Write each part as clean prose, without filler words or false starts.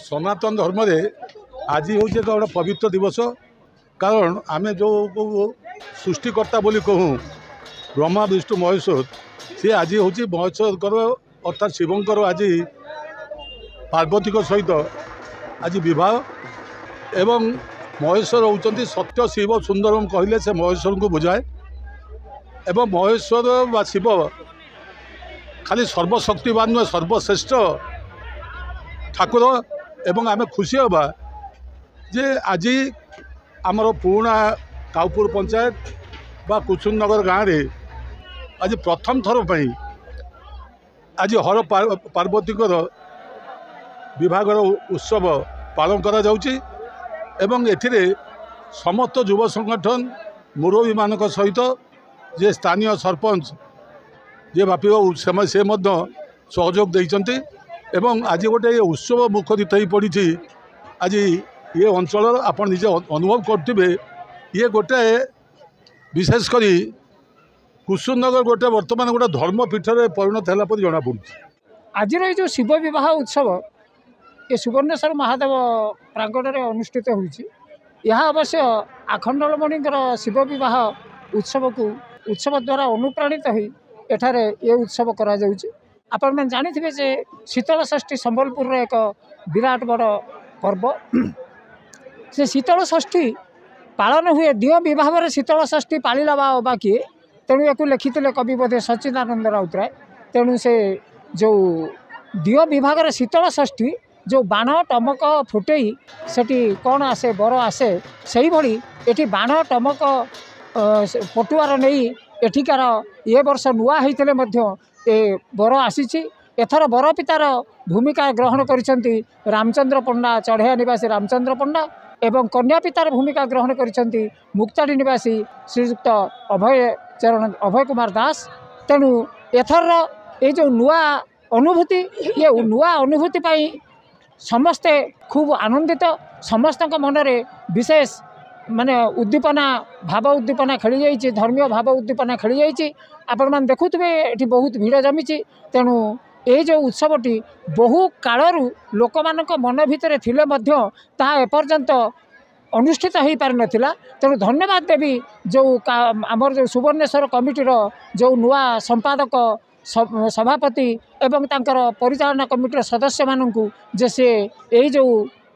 सनातन धर्म रे आज हूँ एक गोटे पवित्र दिवस। कारण आम जो सृष्टिकर्ता बोली कहूँ ब्रह्मा विष्णु महेश्वर सी आज हूँ महेश्वर अर्थात शिवंकर आज पार्वती सहित आज विवाह एवं महेश्वर होती सत्य शिव सुंदरम कहले से महेश्वर को बुझाए एवं महेश्वर बा शिव खाली सर्वशक्तिवान नुहे सर्वश्रेष्ठ ठाकुर एवं आम खुशी हवा जे आज आमर पुराणा काउपुर पंचायत बा कुसुमनगर गाँव में आज प्रथम थर पर आज हर पार्वती विभागर उत्सव पालन करा जाउची एवं एथिरे समस्त युव संगठन मुरबी मान सहित जे स्थानीय सरपंच जे बापी से सहयोग देइचंती एवं आज गोटे उत्सव मुखरित हो पड़ी। आज ये अंचल आप निजे अनुभव करुवे ये गोटे विशेषकर कुसुमनगर गोटे वर्तमान गोटे धर्मपीठ परिणत है जना पड़ी। आज जो शिव विवाह उत्सव ये सुवर्णेश्वर महादेव प्रांगण में अनुष्ठित होती अवश्य आखंडलमणिकर शिव विवाह उत्सव को उत्सव द्वारा अनुप्राणित हो एठारे ये उत्सव करा जाउची। आपण मैंने जानी थे शीतल षष्ठी संबलपुर एक विराट बड़ पर्व से शीतल षष्ठी पालन हुए दिव विभाग शीतल षष्ठी पाला बा किए तेणु या लिखिते कवि बोधे सच्चिदानंद राउतराय। तेणु से जो दिव विभाग शीतल षष्ठी जो बाण टमक फुटई सेठी कौन आसे बर आसे से भली एठी बाण टमक पटुआर नहीं एठिकार ये वर्ष नुआ होते ए बर आसी एथर बर पितार भूमिका ग्रहण करिसेंती रामचंद्र पंडा चढ़िया निवासी रामचंद्र पंडा एवं कन्या पितार भूमिका ग्रहण करिसेंती मुक्ताडी निवासी श्रीयुक्त अभय कुमार दास। तेणु एथर ये जो नुआ अनुभूति ये नुआ अनुभूति पाई समस्ते खूब आनंदित समस्त मनरे विशेष माने उद्दीपना भाव उद्दीपना खेली जाइए धर्मीय भाव उद्दीपना खेली जाइए। आपण मैंने देखुवे ये बहुत भीड़ जमी। तेणु ये जो उत्सवटी बहु कालरू लोक मानक मन भितर थिले मध्य ताहा एपर्यंत अनुष्ठित हो पारि नथिला। तेणु धन्यवाद देवी जो आमर जो सुवर्णेश्वर कमिटीर जो नुआ संपादक सभापति एवं तांकर परिचालना कमिटीर सदस्य मानू जे से यही जो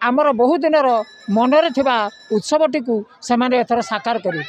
आमर बहु दिनर मनरे थिबा उत्सवटी को सेमाने एथर साकार करि।